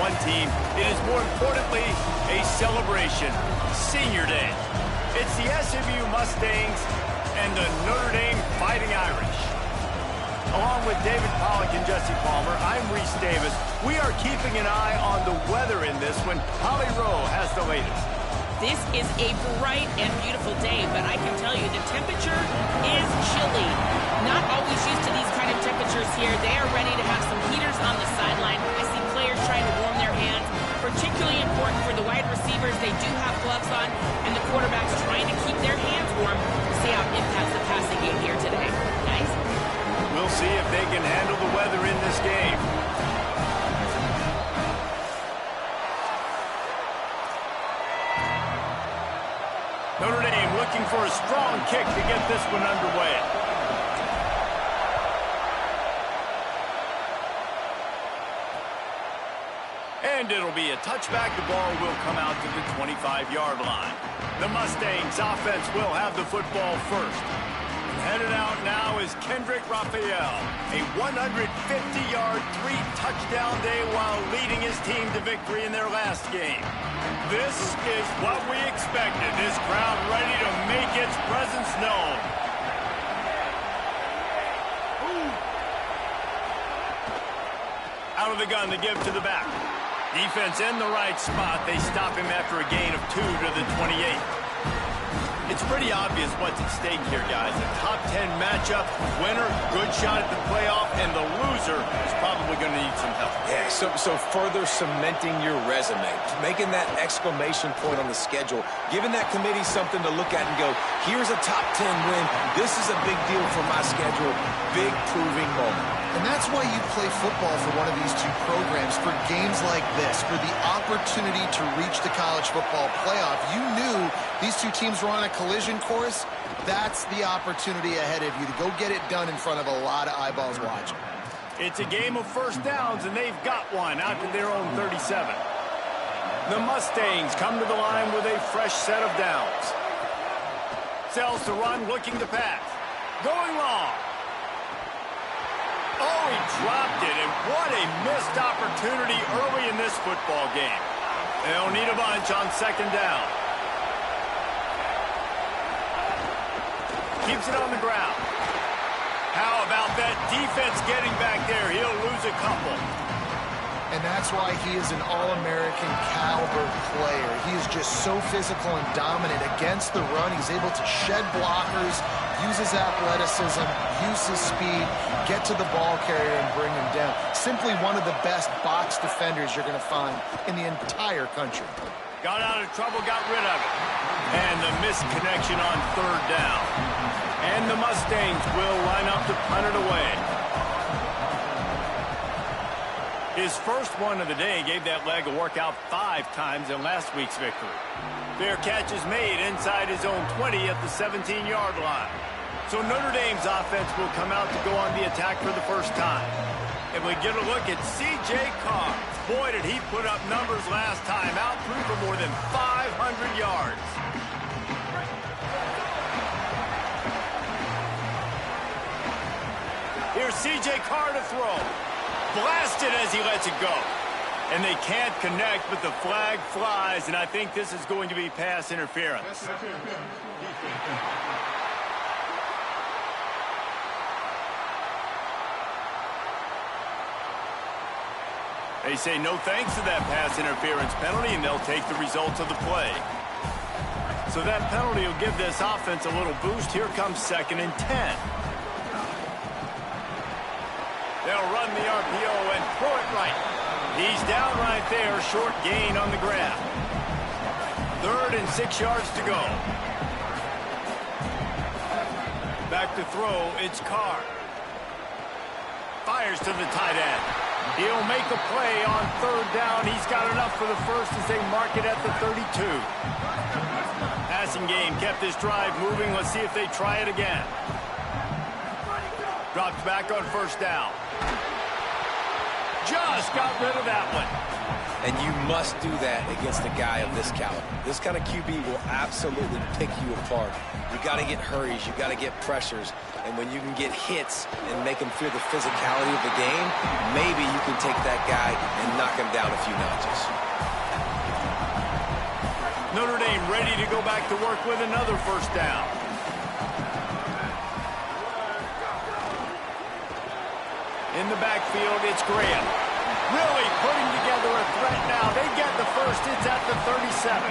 one team, it is more importantly a celebration. Senior Day. It's the SMU Mustangs and the Notre Dame Fighting Irish. Along with David Pollack and Jesse Palmer, I'm Reese Davis. We are keeping an eye on the weather in this one. Holly Rowe has the latest. This is a bright and beautiful day, but I can tell you the temperature is chilly. Not always used to these kind of temperatures here. They are ready to have some heaters on the sideline. I see players trying to warm their hands. Particularly important for the wide receivers. They do have gloves on, and the quarterbacks trying to keep their hands warm to see how it impacts the passing game here today. Nice. We'll see if they can handle the weather in this game. Notre Dame looking for a strong kick to get this one underway. And it'll be a touchback. The ball will come out to the 25-yard line. The Mustangs offense will have the football first. Headed out now is Kendrick Raphael. A 150-yard, 3-touchdown day while leading his team to victory in their last game. This is what we expected. This crowd ready to make its presence known. Out of the gun to give to the back. Defense in the right spot. They stop him after a gain of 2 to the 28. It's pretty obvious what's at stake here, guys. A top 10 matchup, winner, good shot at the playoff, and the loser is probably going to need some help. Yeah, so further cementing your resume, making that exclamation point on the schedule, giving that committee something to look at and go, here's a top 10 win. This is a big deal for my schedule. Big proving moment. And that's why you play football for one of these two programs, for games like this, for the opportunity to reach the college football playoff. You knew these two teams were on a collision course. That's the opportunity ahead of you to go get it done in front of a lot of eyeballs watching. It's a game of first downs, and they've got one out to their own 37. The Mustangs come to the line with a fresh set of downs. Sells to run, looking to pass. Going long. Oh, he dropped it, and what a missed opportunity early in this football game. They'll need a bunch on second down. Keeps it on the ground. How about that defense getting back there? He'll lose a couple. And that's why he is an All-American caliber player. He is just so physical and dominant against the run. He's able to shed blockers, use his athleticism, use his speed, get to the ball carrier and bring him down. Simply one of the best box defenders you're going to find in the entire country. Got out of trouble, got rid of it. And the missed connection on third down. And the Mustangs will line up to punt it away. His first one of the day gave that leg a workout 5 times in last week's victory. Fair catch is made inside his own 20 at the 17-yard line. So Notre Dame's offense will come out to go on the attack for the first time. And we get a look at C.J. Carr. Boy, did he put up numbers last time. Out through for more than 500 yards. Here's C.J. Carr to throw. Blasted as he lets it go. And they can't connect, but the flag flies, and I think this is going to be pass interference. They say no thanks to that pass interference penalty, and they'll take the results of the play. So that penalty will give this offense a little boost. Here comes 2nd and 10. They'll run the RPO and throw it right. He's down right there, short gain on the grab. 3rd and 6 yards to go. Back to throw, it's Carr. Fires to the tight end. He'll make a play on 3rd down. He's got enough for the first as they mark it at the 32. Passing game kept this drive moving. Let's see if they try it again. Drops back on 1st down. Just got rid of that one. And you must do that against a guy of this caliber. This kind of QB will absolutely pick you apart. You got to get hurries. You got to get pressures. And when you can get hits and make him feel the physicality of the game, maybe you can take that guy and knock him down a few notches. Notre Dame ready to go back to work with another first down. In the backfield, it's Graham. Really putting together a threat now. They get the first. It's at the 37.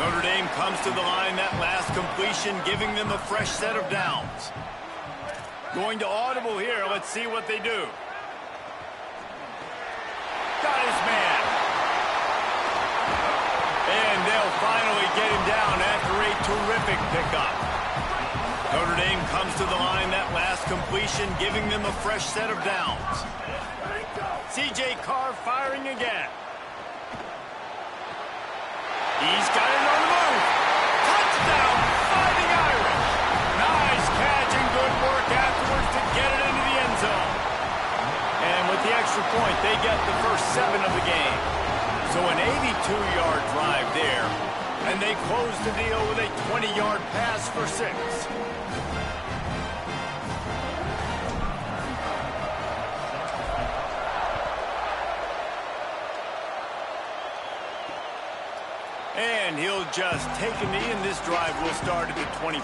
Notre Dame comes to the line. That last completion giving them a fresh set of downs. Going to audible here. Let's see what they do. Got his man. And they'll finally get him down after a terrific pickup. Notre Dame comes to the line. That last completion giving them a fresh set of downs. C.J. Carr firing again. He's got it on the move. Touchdown, Fighting Irish. Nice catch and good work afterwards to get it into the end zone. And with the extra point, they get the first 7 of the game. So an 82-yard drive there. And they close the deal with a 20-yard pass for 6. And he'll just take a knee, and this drive will start at the 25.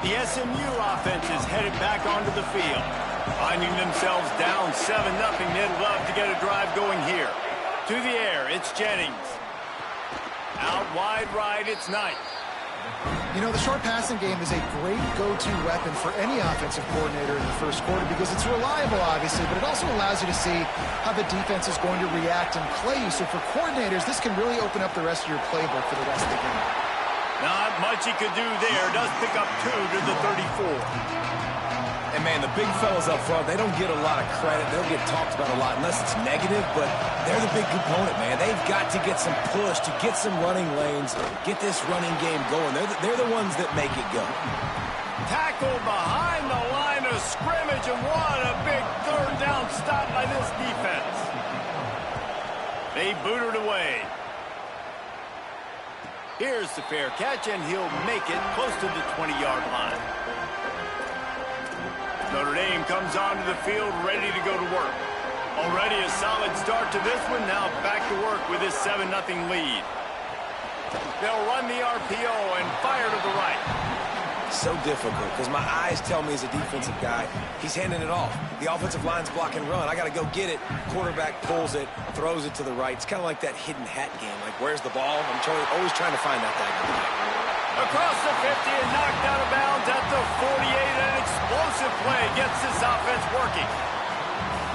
The SMU offense is headed back onto the field. Finding themselves down 7-0, they'd love to get a drive going here. To the air, it's Jennings. Out wide right, it's Knight. You know, the short passing game is a great go-to weapon for any offensive coordinator in the first quarter because it's reliable, obviously, but it also allows you to see how the defense is going to react and play you. So for coordinators, this can really open up the rest of your playbook for the rest of the game. Not much he could do there. Does pick up 2 to the 34. And, man, the big fellas up front, they don't get a lot of credit. They'll get talked about a lot unless it's negative, but they're the big component, man. They've got to get some push, to get some running lanes, get this running game going. They're the ones that make it go. Tackle behind the line of scrimmage, and what a big third down stop by this defense. They boot it away. Here's the fair catch, and he'll make it close to the 20-yard line. Notre Dame comes onto the field ready to go to work. Already a solid start to this one. Now back to work with this 7-0 lead. They'll run the RPO and fire to the right. So difficult because my eyes tell me as a defensive guy, he's handing it off. The offensive line's block and run. I got to go get it. Quarterback pulls it, throws it to the right. It's kind of like that hidden hat game. Like, where's the ball? I'm always trying to find out that guy. Across the 50 and knocked out of bounds at the 48. An explosive play gets this offense working.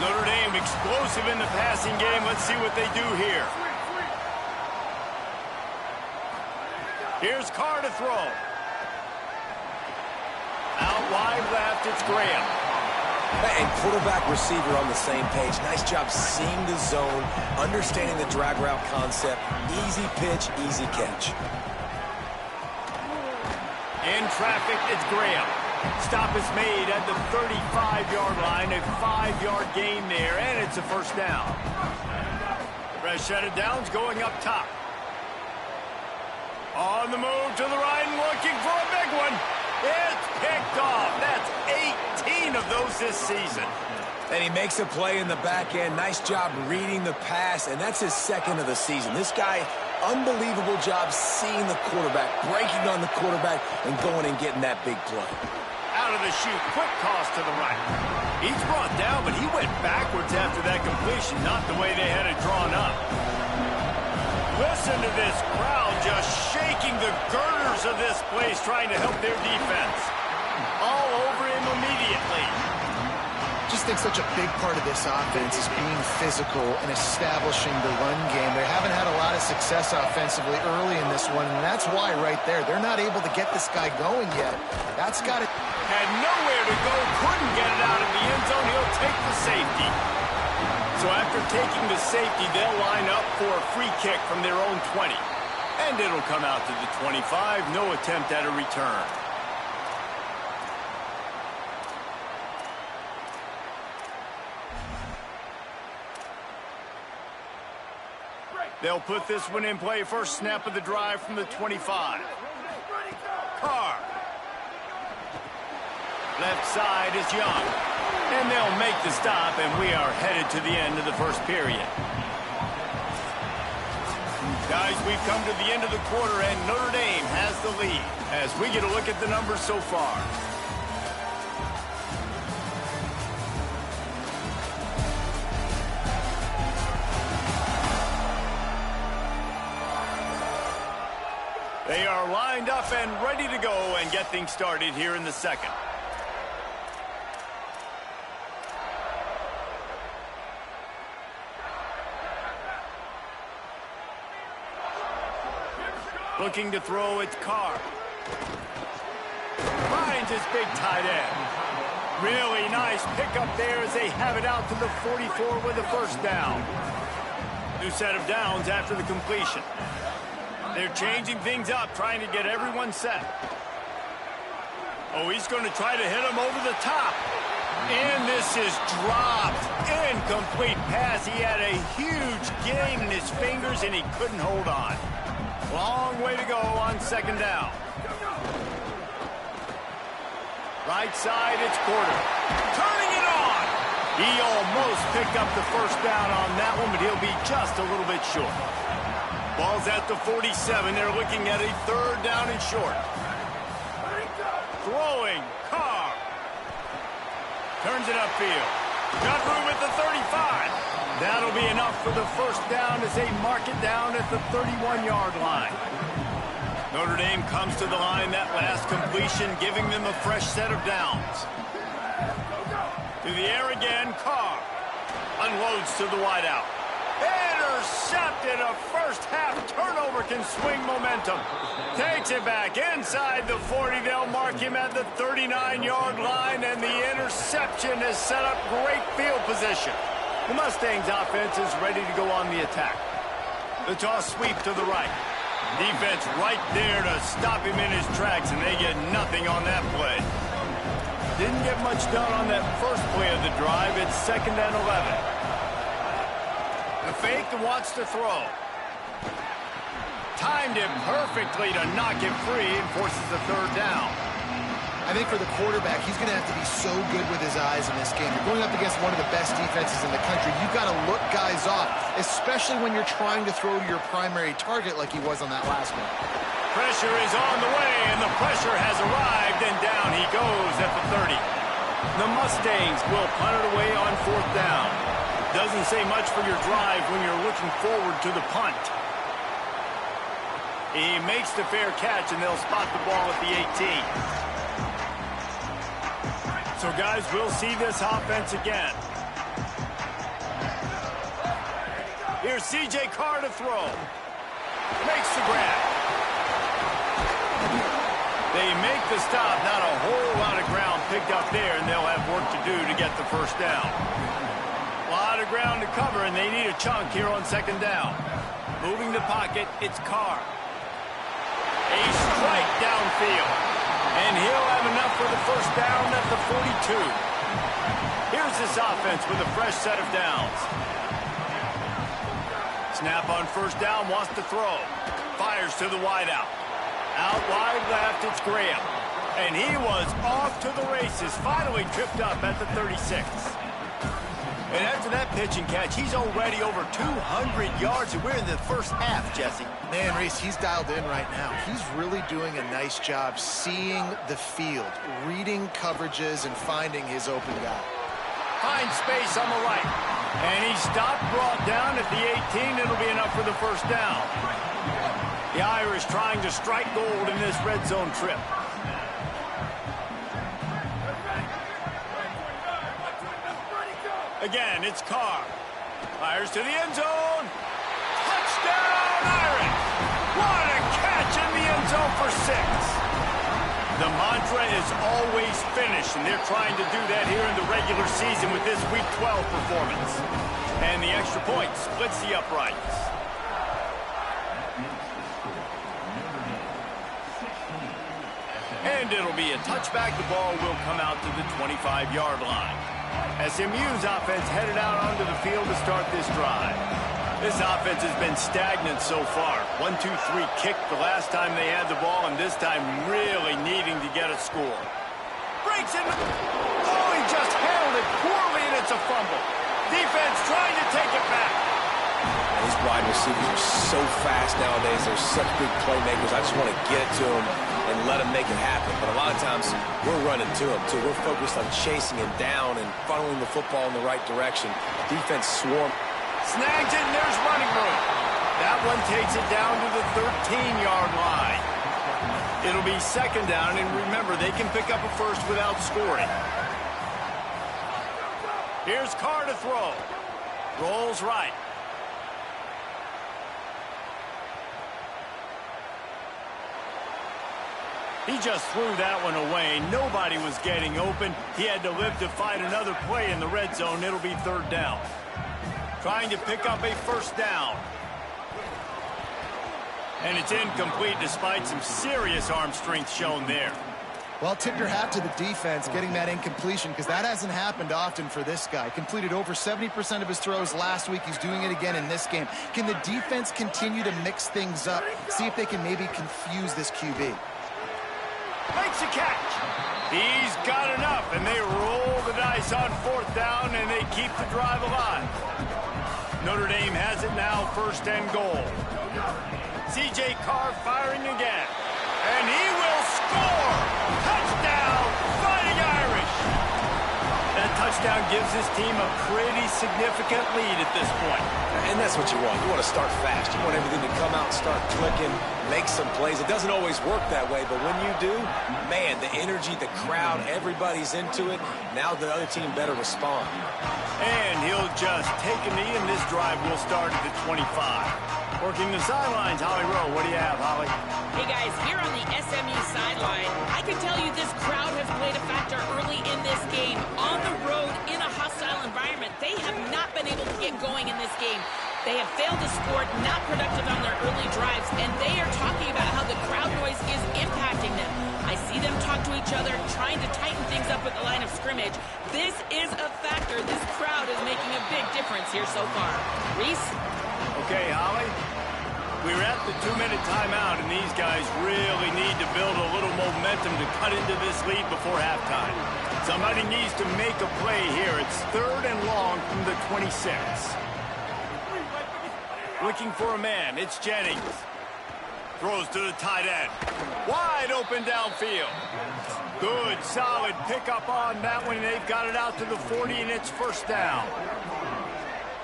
Notre Dame explosive in the passing game. Let's see what they do here. Here's Carr to throw. Out wide left, it's Graham. And quarterback receiver on the same page. Nice job seeing the zone, understanding the drag route concept. Easy pitch, easy catch. In traffic, it's Graham. Stop is made at the 35-yard line. A 5-yard gain there, and it's a first down. Fresh set of downs going up top. On the move to the right and looking for a big one. It's picked off. That's 18 of those this season. And he makes a play in the back end. Nice job reading the pass, and that's his 2nd of the season. This guy, unbelievable job seeing the quarterback, breaking on the quarterback, and going and getting that big play. Out of the chute, quick toss to the right. He's brought down, but he went backwards after that completion, not the way they had it drawn up. Listen to this crowd just shaking the girders of this place, trying to help their defense. All over him immediately. Just think such a big part of this offense is being physical and establishing the run game. They haven't had a lot of success offensively early in this one, and that's why right there, they're not able to get this guy going yet. That's got to... Had nowhere to go, couldn't get it out of the end zone. He'll take the safety. So after taking the safety, they'll line up for a free kick from their own 20. And it'll come out to the 25. No attempt at a return. They'll put this one in play. First snap of the drive from the 25. Carr. Left side is Young. And they'll make the stop, and we are headed to the end of the first period. Guys, we've come to the end of the quarter, and Notre Dame has the lead as we get a look at the numbers so far. They are lined up and ready to go and get things started here in the second. Looking to throw, it's Carr. Finds his big tight end. Really nice pickup there as they have it out to the 44 with a first down. New set of downs after the completion. They're changing things up, trying to get everyone set. Oh, he's going to try to hit him over the top. And this is dropped. Incomplete pass. He had a huge gain in his fingers, and he couldn't hold on. Long way to go on second down. Right side, it's Porter. Turning it on. He almost picked up the first down on that one, but he'll be just a little bit short. Ball's at the 47. They're looking at a third down and short. Throwing. Carr. Turns it upfield. Got room at the 35. That'll be enough for the first down as they mark it down at the 31-yard line. Notre Dame comes to the line that last completion, giving them a fresh set of downs. To the air again, Carr. Unloads to the wideout. Intercepted. A first-half turnover can swing momentum. Takes it back inside the 40. They'll mark him at the 39-yard line, and the interception has set up great field position. The Mustangs offense is ready to go on the attack. The toss sweep to the right. Defense right there to stop him in his tracks, and they get nothing on that play. Didn't get much done on that first play of the drive. It's 2nd and 11. The fake that wants to throw. Timed it perfectly to knock it free and forces the third down. I think for the quarterback, he's going to have to be so good with his eyes in this game. You're going up against one of the best defenses in the country. You've got to look guys off, especially when you're trying to throw to your primary target like he was on that last one. Pressure is on the way, and the pressure has arrived, and down he goes at the 30. The Mustangs will punt it away on 4th down. Doesn't say much for your drive when you're looking forward to the punt. He makes the fair catch, and they'll spot the ball at the 18. So, guys, we'll see this offense again. Here's C.J. Carr to throw. Makes the grab. They make the stop. Not a whole lot of ground picked up there, and they'll have work to do to get the first down. A lot of ground to cover, and they need a chunk here on 2nd down. Moving the pocket, it's Carr. A strike downfield. And he'll have enough for the first down at the 42. Here's this offense with a fresh set of downs. Snap on first down, wants to throw. Fires to the wideout. Out wide left, it's Graham. And he was off to the races, finally tripped up at the 36. And after that pitch and catch, he's already over 200 yards, and we're in the first half, Jesse. Man, Reese, he's dialed in right now. He's really doing a nice job seeing the field, reading coverages, and finding his open guy. Finds space on the right. And he stopped, brought down at the 18. It'll be enough for the first down. The Irish trying to strike gold in this red zone trip. Again, it's Carr. Fires to the end zone. Touchdown, Irish! What a catch in the end zone for 6. The mantra is always finish, and they're trying to do that here in the regular season with this Week 12 performance. And the extra point splits the uprights. And it'll be a touchback. The ball will come out to the 25-yard line. SMU's offense headed out onto the field to start this drive. This offense has been stagnant so far. 1-2-3 kick the last time they had the ball, and this time really needing to get a score. Breaks in. Oh, he just handled it poorly, and it's a fumble. Defense trying to take it back. These wide receivers are so fast nowadays. They're such big playmakers. I just want to get it to them and let them make it happen. But a lot of times, we're running to them, too. We're focused on chasing him down and funneling the football in the right direction. Defense swarm. Snags it, and there's running room. That one takes it down to the 13-yard line. It'll be second down, and remember, they can pick up a first without scoring. Here's Carr to throw. Rolls right. He just threw that one away. Nobody was getting open. He had to live to find another play in the red zone. It'll be third down. Trying to pick up a first down. And it's incomplete despite some serious arm strength shown there. Well, tip your hat to the defense getting that incompletion, because that hasn't happened often for this guy. Completed over 70% of his throws last week. He's doing it again in this game. Can the defense continue to mix things up? See if they can maybe confuse this QB. Makes a catch. He's got enough, and they roll the dice on fourth down, and they keep the drive alive. Notre Dame has it now, first and goal. C.J. Carr firing again. And he will score! Touchdown, Fighting Irish! That touchdown gives his team a pretty significant lead at this point. And that's what you want. You want to start fast. You want everything to come out and start clicking, make some plays. It doesn't always work that way, but when you do, man, the energy, the crowd, everybody's into it. Now the other team better respond. And he'll just take a knee, and this drive will start at the 25. Working the sidelines, Holly Rowe. What do you have, Holly? Hey, guys, here on the SMU sideline, I can tell you this crowd has played a factor early in this game. On the road, in a hostile environment, they have not been able to get going in this game. They have failed to score, not productive on their early drives, and they are talking about how the crowd noise is impacting them. I see them talk to each other, trying to tighten things up at the line of scrimmage. This is a factor. This crowd is making a big difference here so far. Reese? Okay, Holly. We're at the 2-minute timeout, and these guys really need to build a little momentum to cut into this lead before halftime. Somebody needs to make a play here. It's third and long from the 26. Looking for a man. It's Jennings. Throws to the tight end. Wide open downfield. Good, solid pickup on that one. They've got it out to the 40, and it's first down.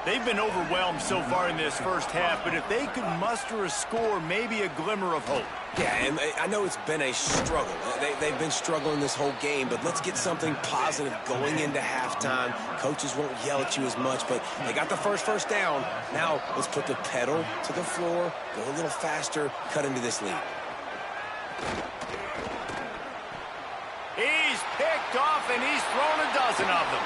They've been overwhelmed so far in this first half, but if they could muster a score, maybe a glimmer of hope. Yeah, and I know it's been a struggle. They've been struggling this whole game, but let's get something positive going into halftime. Coaches won't yell at you as much, but they got the first down. Now let's put the pedal to the floor, go a little faster, cut into this lead. He's picked off, and he's thrown a dozen of them.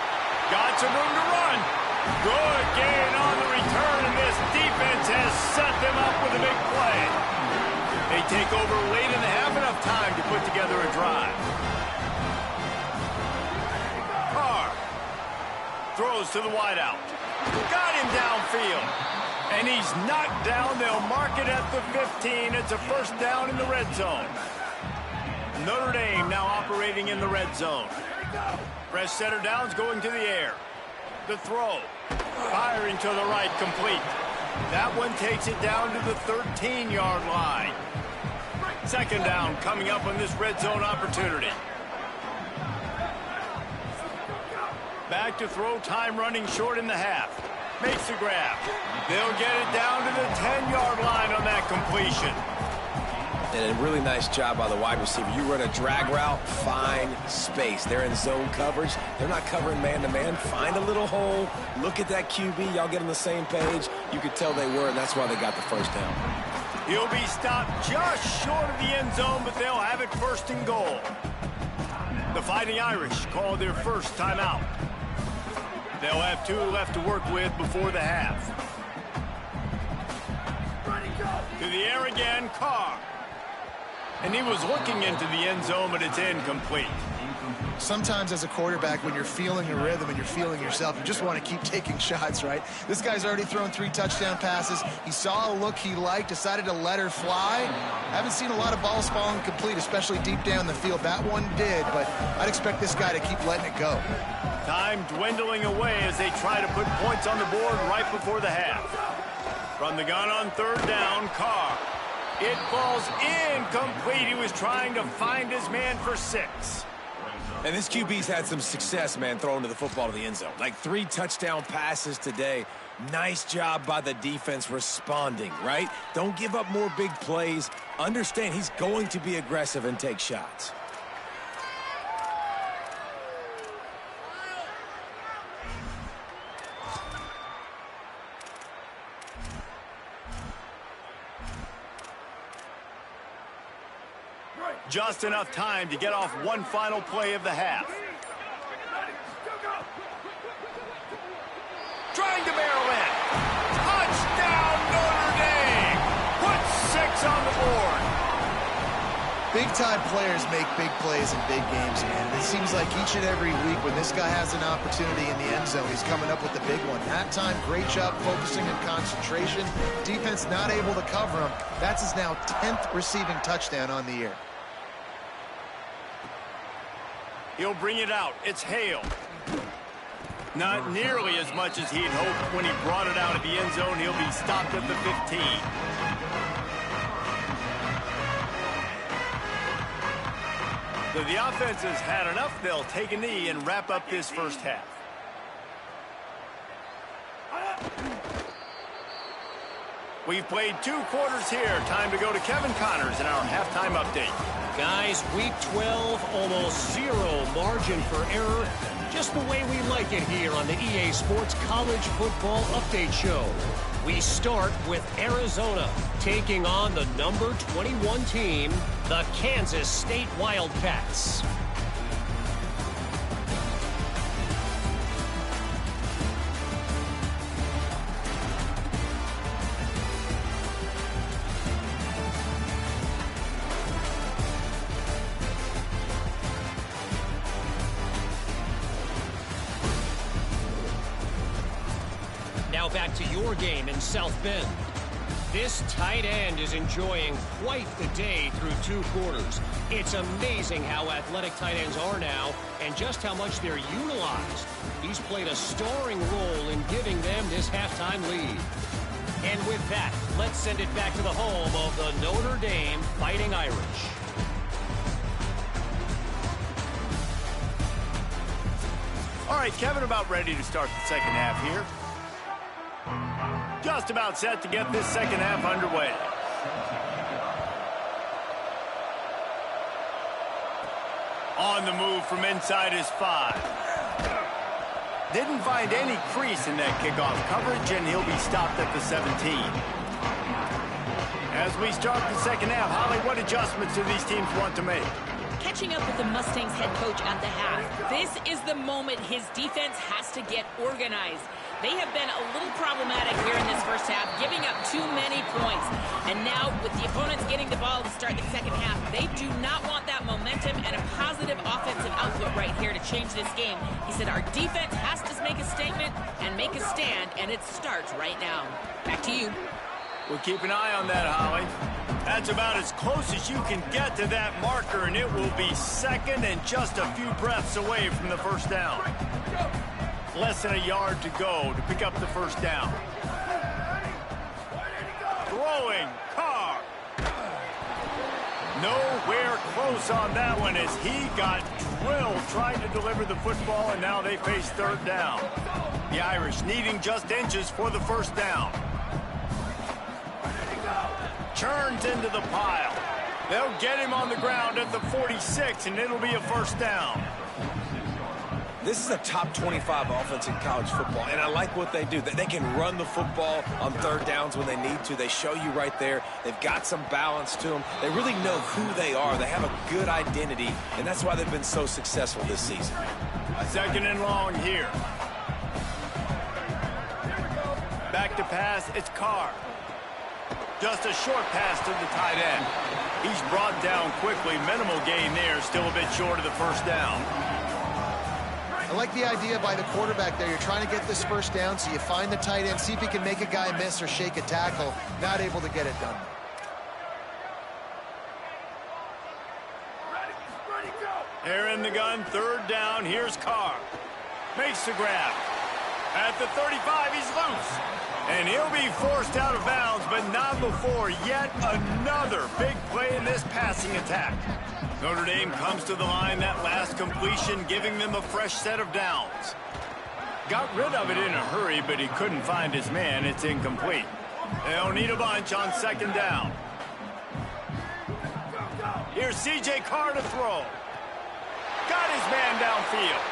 Got some room to run. Good gain on the return, and this defense has set them up with a big play. They take over late in the half, enough time to put together a drive. Carr throws to the wideout. Got him downfield. And he's knocked down. They'll mark it at the 15. It's a first down in the red zone. Notre Dame now operating in the red zone. Fresh setter downs going to the air. The throw. Firing to the right, complete. That one takes it down to the 13-yard line. Second down coming up on this red zone opportunity. Back to throw, time running short in the half. Makes the grab. They'll get it down to the 10-yard line on that completion. And a really nice job by the wide receiver. You run a drag route, find space. They're in zone coverage. They're not covering man-to-man. Find a little hole. Look at that QB. Y'all get on the same page. You could tell they were, and that's why they got the first down. He'll be stopped just short of the end zone, but they'll have it first and goal. The Fighting Irish call their first timeout. They'll have 2 left to work with before the half. To the air again, Carr. And he was looking into the end zone, but it's incomplete. Sometimes as a quarterback, when you're feeling a rhythm and you're feeling yourself, you just want to keep taking shots, right? This guy's already thrown 3 touchdown passes. He saw a look he liked, decided to let her fly. Haven't seen a lot of balls falling complete, especially deep down the field. That one did, but I'd expect this guy to keep letting it go. Time dwindling away as they try to put points on the board right before the half. From the gun on 3rd down, Carr. It falls incomplete. He was trying to find his man for 6. And this QB's had some success, man, throwing to the football to the end zone. Like 3 touchdown passes today. Nice job by the defense responding, right? Don't give up more big plays. Understand he's going to be aggressive and take shots. Just enough time to get off one final play of the half. Trying to barrel in. Touchdown, Notre Dame! Put 6 on the board. Big-time players make big plays in big games, man. And it seems like each and every week when this guy has an opportunity in the end zone, he's coming up with the big one. That time, great job focusing and concentration. Defense not able to cover him. That's his now 10th receiving touchdown on the year. He'll bring it out. It's Hale. Not nearly as much as he'd hoped when he brought it out of the end zone. He'll be stopped at the 15. So the offense has had enough. They'll take a knee and wrap up this first half. We've played 2 quarters here. Time to go to Kevin Connors in our halftime update. Guys, week 12, almost 0 margin for error. Just the way we like it here on the EA Sports College Football Update Show. We start with Arizona taking on the number 21 team, the Kansas State Wildcats. Now back to your game in South Bend. This tight end is enjoying quite the day through 2 quarters. It's amazing how athletic tight ends are now and just how much they're utilized. He's played a starring role in giving them this halftime lead. And with that, let's send it back to the home of the Notre Dame Fighting Irish. All right, Kevin, about ready to start the second half here. Just about set to get this second half underway. On the move from inside his 5. Didn't find any crease in that kickoff coverage, and he'll be stopped at the 17. As we start the second half, Holly, what adjustments do these teams want to make? Catching up with the Mustangs head coach at the half. This is the moment his defense has to get organized. They have been a little problematic here in this first half, giving up too many points. And now, with the opponents getting the ball to start the second half, they do not want that momentum and a positive offensive output right here to change this game. He said our defense has to make a statement and make a stand, and it starts right now. Back to you. We'll keep an eye on that, Holly. That's about as close as you can get to that marker, and it will be second and just a few breaths away from the first down. Less than a yard to go to pick up the first down. Throwing, Carr. Nowhere close on that one as he got drilled trying to deliver the football, and now they face 3rd down. The Irish needing just inches for the first down. Churns into the pile. They'll get him on the ground at the 46, and it'll be a first down. This is a top 25 offense in college football, and I like what they do. They can run the football on 3rd downs when they need to. They show you right there. They've got some balance to them. They really know who they are. They have a good identity, and that's why they've been so successful this season. A 2nd and long here. Back to pass, it's Carr. Just a short pass to the tight end. He's brought down quickly. Minimal gain there. Still a bit short of the first down. I like the idea by the quarterback there. You're trying to get this first down, so you find the tight end, see if he can make a guy miss or shake a tackle. Not able to get it done. Here in the gun, third down. Here's Carr. Makes the grab. At the 35, he's loose. And he'll be forced out of bounds, but not before yet another big play in this passing attack. Notre Dame comes to the line, that last completion giving them a fresh set of downs. Got rid of it in a hurry, but he couldn't find his man. It's incomplete. They'll need a bunch on second down. Here's C.J. Carr to throw. Got his man downfield.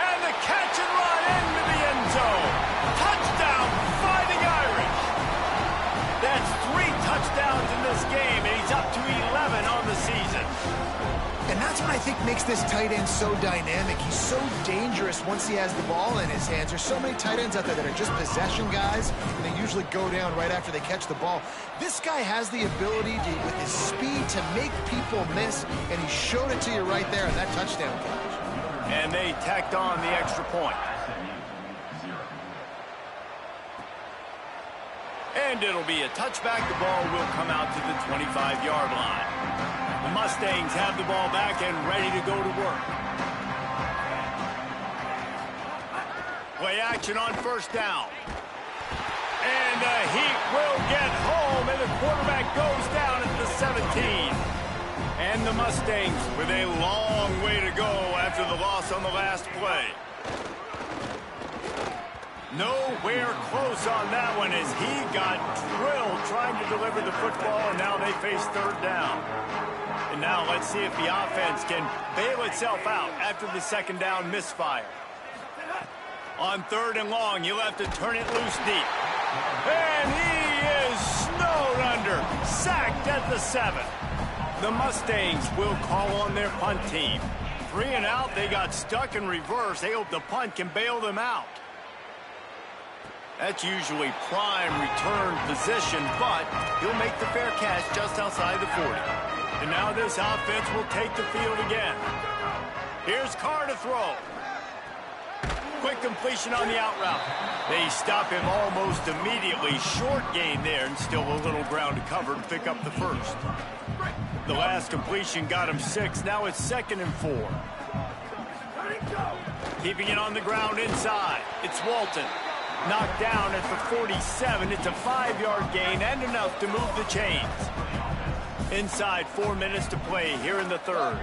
And the catch and run into the end zone. Touchdown, Fighting Irish. That's 3 touchdowns in this game, and he's up to 11 on the season. And that's what I think makes this tight end so dynamic. He's so dangerous once he has the ball in his hands. There's so many tight ends out there that are just possession guys, and they usually go down right after they catch the ball. This guy has the ability to, with his speed, to make people miss, and he showed it to you right there in that touchdown catch. And they tacked on the extra point. And it'll be a touchback. The ball will come out to the 25-yard line. The Mustangs have the ball back and ready to go to work. Play action on first down. And the Heat will get home, and the quarterback goes down at the 17. And the Mustangs with a long way to go after the loss on the last play. Nowhere close on that one as he got drilled trying to deliver the football, and now they face third down. And now let's see if the offense can bail itself out after the second down misfire. On third and long, he'll have to turn it loose deep. And he is snowed under, sacked at the 7. The Mustangs will call on their punt team. 3 and out, they got stuck in reverse. They hope the punt can bail them out. That's usually prime return position, but he'll make the fair catch just outside the 40. And now this offense will take the field again. Here's Carr to throw. Quick completion on the out route. They stop him almost immediately. Short gain there, and still a little ground to cover to pick up the first. The last completion got him 6. Now it's 2nd and 4. Keeping it on the ground inside. It's Walton. Knocked down at the 47. It's a 5-yard gain and enough to move the chains. Inside 4 minutes to play here in the third.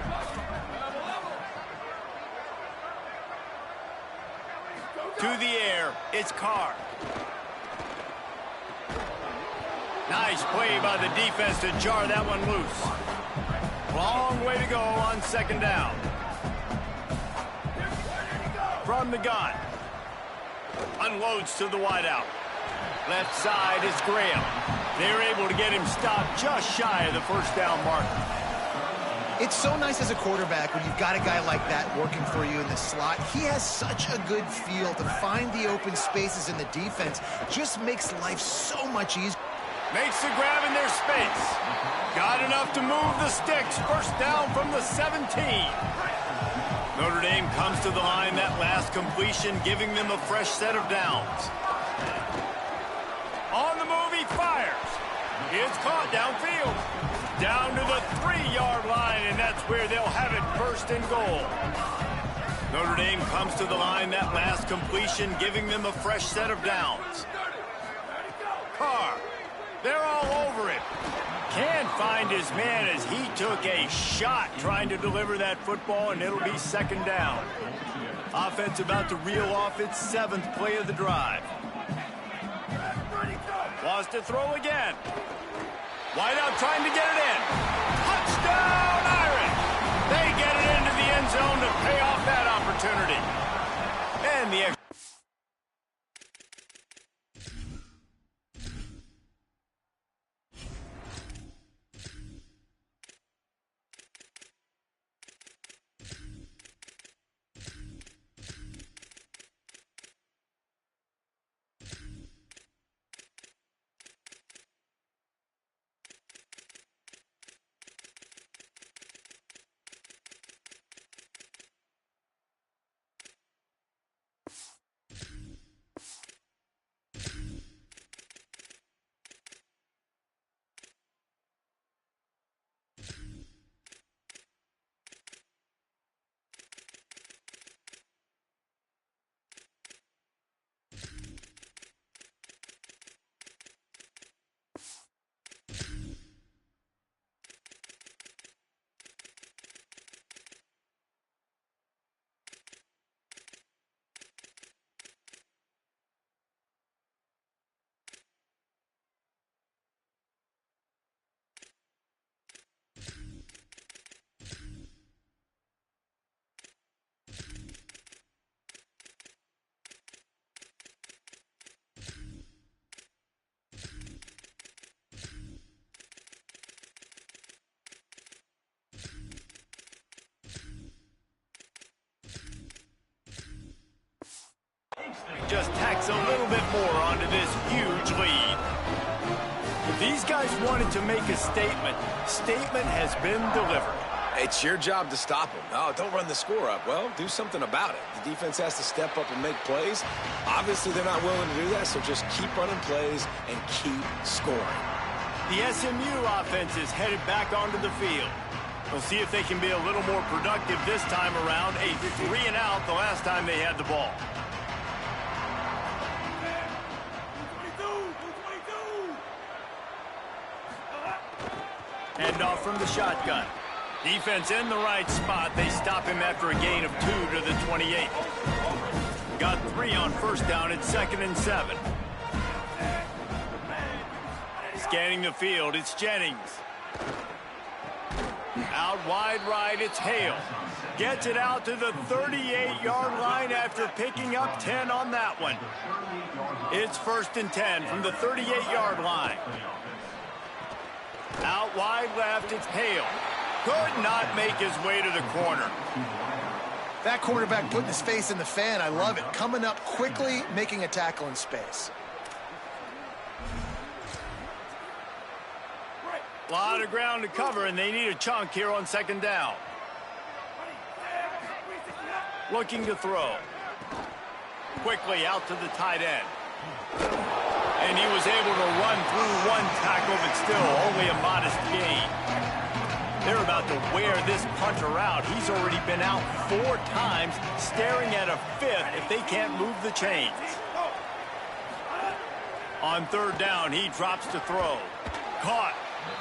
To the air, it's Carr. Nice play by the defense to jar that one loose. Long way to go on second down. From the gun. Unloads to the wideout. Left side is Graham. They're able to get him stopped just shy of the first down marker. It's so nice as a quarterback when you've got a guy like that working for you in the slot. He has such a good feel to find the open spaces in the defense. Just makes life so much easier. Makes the grab in their space. Got enough to move the sticks. First down from the 17. Notre Dame comes to the line, that last completion giving them a fresh set of downs. On the move, he fires. It's caught downfield. Down to the 3-yard line, and that's where they'll have it, first and goal. Notre Dame comes to the line, that last completion giving them a fresh set of downs. Carr, they're all over it. Can't find his man as he took a shot trying to deliver that football, and it'll be second down. Offense about to reel off its 7th play of the drive. Wants to throw again. Wideout trying to get it in. Touchdown, Irish! They get it into the end zone to pay off that opportunity. And the extra us a little bit more onto this huge lead. If these guys wanted to make a statement has been delivered. It's your job to stop them. Oh, don't run the score up. Well, do something about it. The defense has to step up and make plays. Obviously, they're not willing to do that, so just keep running plays and keep scoring. The SMU offense is headed back onto the field. We'll see if they can be a little more productive this time around. A 3-and-out the last time they had the ball. Hand off from the shotgun. Defense in the right spot. They stop him after a gain of 2 to the 28. Got 3 on first down at 2nd and 7. Scanning the field, it's Jennings. Out wide right, it's Hale. Gets it out to the 38-yard line after picking up 10 on that one. It's 1st and 10 from the 38-yard line. Out wide left, it's Hale. Could not make his way to the corner. That quarterback putting his face in the fan, I love it. Coming up quickly, making a tackle in space. A lot of ground to cover, and they need a chunk here on 2nd down. Looking to throw. Quickly out to the tight end. And he was able to run through one tackle, but still only a modest gain. They're about to wear this punter out. He's already been out 4 times, staring at a 5th if they can't move the chains. On 3rd down, he drops to throw. Caught.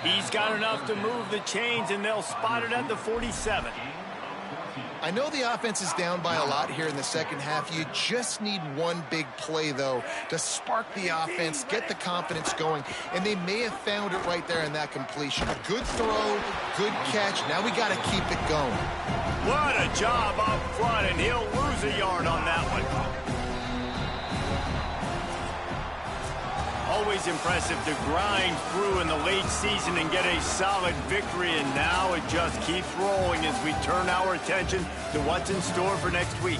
He's got enough to move the chains, and they'll spot it at the 47. I know the offense is down by a lot here in the second half. You just need one big play, though, to spark the offense, get the confidence going, and they may have found it right there in that completion. Good throw, good catch. Now we got to keep it going. What a job up front, and he'll lose a yard on that one. Always impressive to grind through in the late season and get a solid victory, and now it just keeps rolling as we turn our attention to what's in store for next week.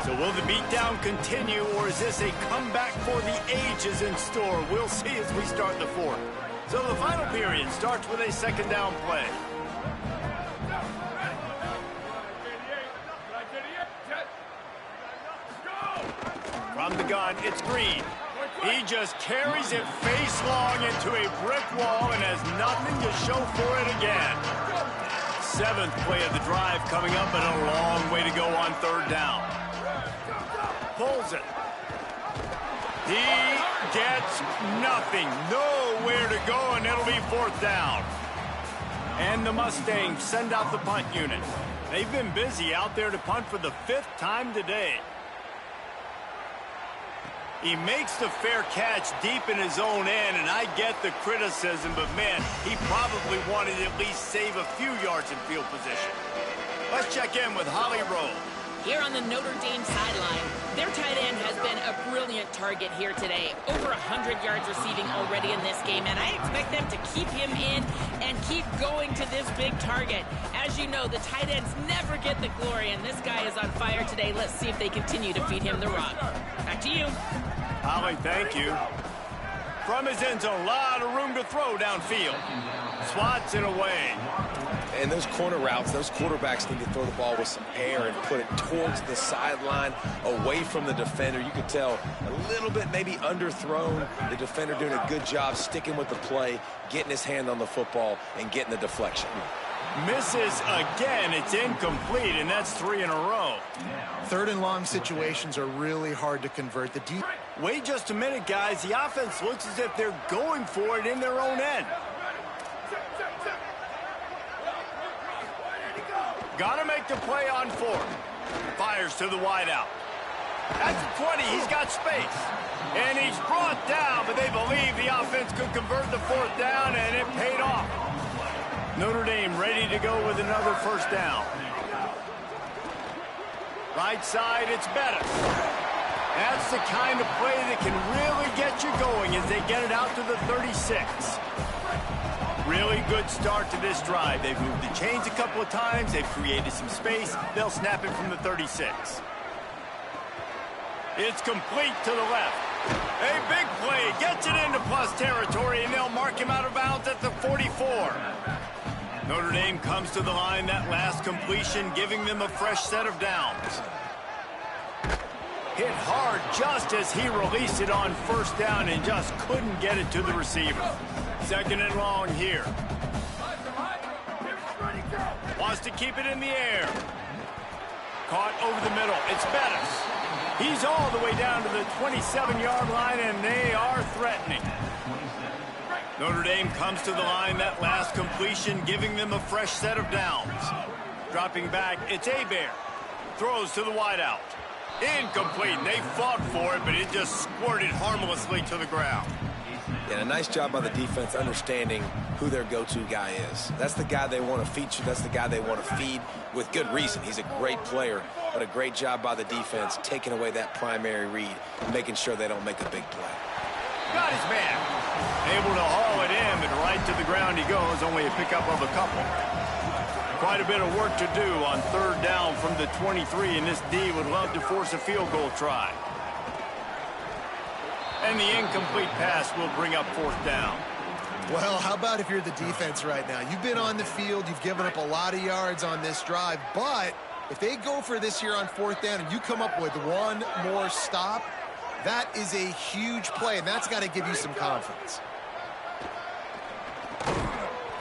So will the beatdown continue, or is this a comeback for the ages in store? We'll see as we start the 4th. So the final period starts with a 2nd down play. From the gun, it's Green. He just carries it face long into a brick wall and has nothing to show for it again. 7th play of the drive coming up, and a long way to go on 3rd down. Pulls it. He gets nothing. Nowhere to go, and it'll be 4th down. And the Mustangs send out the punt unit. They've been busy out there to punt for the 5th time today. He makes the fair catch deep in his own end, and I get the criticism, but man, he probably wanted to at least save a few yards in field position. Let's check in with Holly Rowe. Here on the Notre Dame sideline, their tight end has been a brilliant target here today. Over 100 yards receiving already in this game, and I expect them to keep him in and keep going to this big target. As you know, the tight ends never get the glory, and this guy is on fire today. Let's see if they continue to feed him the rock. Back to you. Holly, thank you. From his end zone, a lot of room to throw downfield. Swats it away. And those corner routes, those quarterbacks need to throw the ball with some air and put it towards the sideline, away from the defender. You could tell a little bit maybe underthrown. The defender doing a good job sticking with the play, getting his hand on the football, and getting the deflection. Misses again. It's incomplete, and that's 3 in a row. 3rd and long situations are really hard to convert. Wait just a minute, guys. The offense looks as if they're going for it in their own end. Got to make the play on 4th. Fires to the wideout. That's 20. He's got space. And he's brought down, but they believe the offense could convert the 4th down, and it paid off. Notre Dame ready to go with another 1st down. Right side, it's Bettis. That's the kind of play that can really get you going as they get it out to the 36. Really good start to this drive. They've moved the chains a couple of times. They've created some space. They'll snap it from the 36. It's complete to the left. A big play. Gets it into plus territory, and they'll mark him out of bounds at the 44. Notre Dame comes to the line that last completion, giving them a fresh set of downs. Hit hard just as he released it on first down and just couldn't get it to the receiver. Second and long here. Wants to keep it in the air. Caught over the middle. It's Bettis. He's all the way down to the 27-yard line, and they are threatening. Notre Dame comes to the line that last completion, giving them a fresh set of downs. Dropping back, it's Hebert. Throws to the wideout. Incomplete. They fought for it, but it just squirted harmlessly to the ground. And a nice job by the defense understanding who their go-to guy is. That's the guy they want to feature. That's the guy they want to feed with good reason. He's a great player, but a great job by the defense taking away that primary read, making sure they don't make a big play. Got his man. Able to haul it in, but right to the ground he goes. Only a pickup of a couple. Quite a bit of work to do on third down from the 23, and this D would love to force a field goal try. And the incomplete pass will bring up fourth down. Well, how about if you're the defense right now? You've been on the field, you've given up a lot of yards on this drive, but if they go for this here on fourth down and you come up with one more stop, that is a huge play, and that's got to give you some confidence.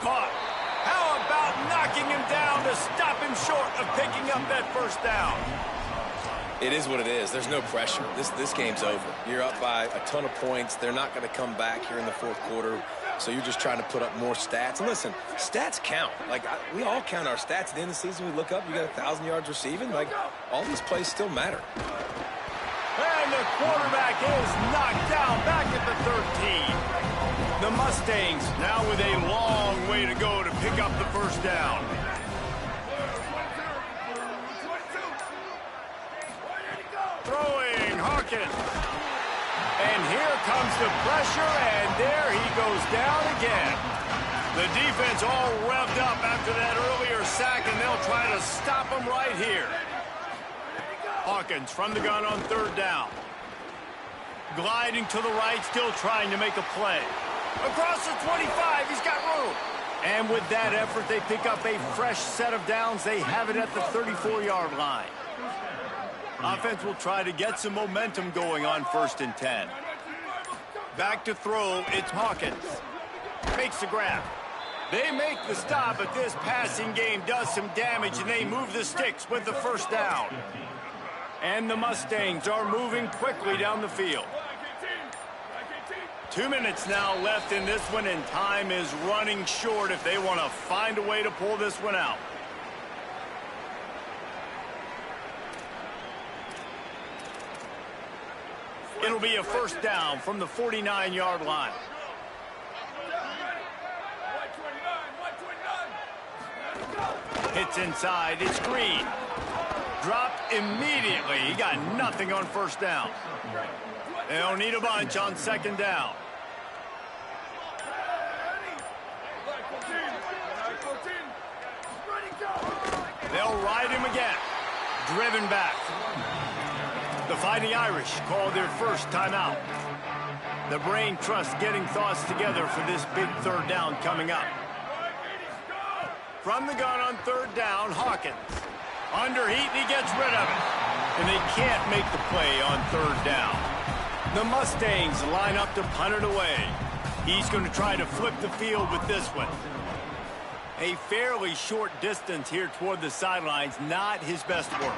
Caught. How about knocking him down to stop him short of picking up that first down? It is what it is. There's no pressure. This game's over. You're up by a ton of points. They're not going to come back here in the fourth quarter, so you're just trying to put up more stats. And listen, stats count. Like, we all count our stats. At the end of the season, we look up, you got 1,000 yards receiving. Like, all these plays still matter. And the quarterback is knocked down back at the 13. The Mustangs now with a long way to go to pick up the first down. Throwing Hawkins. And here comes the pressure, and there he goes down again. The defense all revved up after that earlier sack, and they'll try to stop him right here. Hawkins from the gun on third down. Gliding to the right, still trying to make a play. Across the 25, he's got room. And with that effort, they pick up a fresh set of downs. They have it at the 34-yard line. Offense will try to get some momentum going on first and 10. Back to throw, it's Hawkins. Makes the grab. They make the stop, but this passing game does some damage, and they move the sticks with the first down. And the Mustangs are moving quickly down the field. 2 minutes now left in this one, and time is running short if they want to find a way to pull this one out. It'll be a first down from the 49-yard line. Hits inside. It's Green. Dropped immediately. He got nothing on first down. They'll need a bunch on second down. They'll ride him again. Driven back. The Fighting Irish call their first timeout. The Brain Trust getting thoughts together for this big third down coming up. From the gun on third down, Hawkins. Under heat, and he gets rid of it. And they can't make the play on third down. The Mustangs line up to punt it away. He's going to try to flip the field with this one. A fairly short distance here toward the sidelines, not his best work.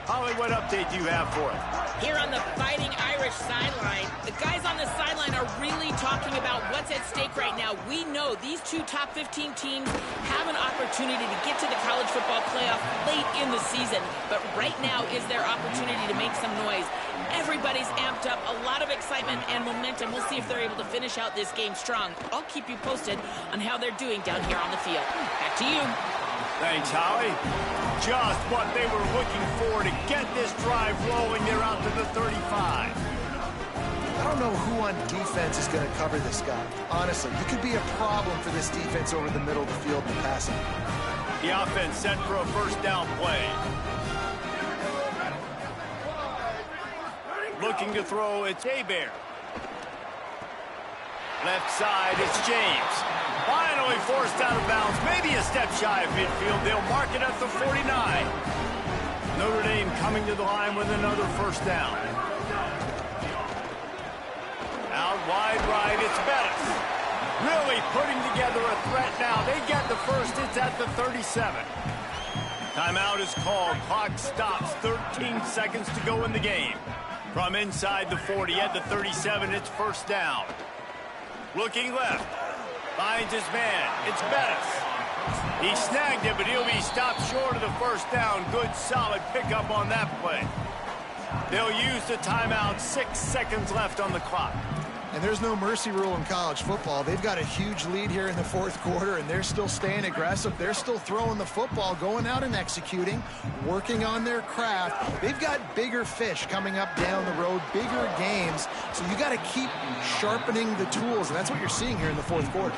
Holly, what update do you have for us? Here on the Fighting Irish sideline, the guys on the sideline are really talking about what's at stake right now. We know these two top 15 teams have an opportunity to get to the college football playoff late in the season, but right now is their opportunity to make some noise. Everybody's amped up, a lot of excitement and momentum. We'll see if they're able to finish out this game strong. I'll keep you posted on how they're doing down here on the field. Back to you. Thanks, Holly. Just what they were looking for to get this drive rolling. They're out to the 35. I don't know who on defense is going to cover this guy. Honestly, he could be a problem for this defense over the middle of the field in the passing. The offense set for a first down play. Looking to throw, it's Bear. Left side, it's James. Finally forced out of bounds, maybe a step shy of midfield. They'll mark it at the 49. Notre Dame coming to the line with another first down. Out wide right, it's Bettis. Really putting together a threat now. They get the first, it's at the 37. Timeout is called, clock stops, 13 seconds to go in the game. From inside the 40 at the 37, it's first down. Looking left, finds his man, it's Bettis. He snagged it, but he'll be stopped short of the first down. Good, solid pickup on that play. They'll use the timeout, 6 seconds left on the clock. And there's no mercy rule in college football. They've got a huge lead here in the fourth quarter, and they're still staying aggressive. They're still throwing the football, going out and executing, working on their craft. They've got bigger fish coming up down the road, bigger games. So you got to keep sharpening the tools, and that's what you're seeing here in the fourth quarter.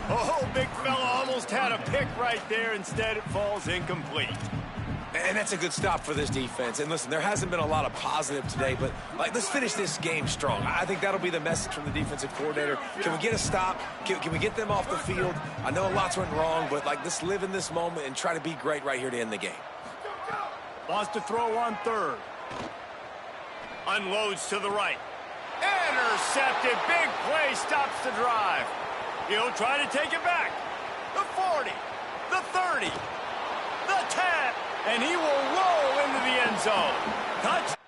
Oh, big fella almost had a pick right there. Instead, it falls incomplete. And that's a good stop for this defense. And listen, there hasn't been a lot of positive today, but let's finish this game strong. I think that'll be the message from the defensive coordinator. Can we get a stop? Can we get them off the field? I know lots went wrong, but let's live in this moment and try to be great right here to end the game. Wants to throw on third. Unloads to the right. Intercepted. Big play stops the drive. He'll try to take it back. The 40. The 30. The 10. And he will roll into the end zone. Touchdown.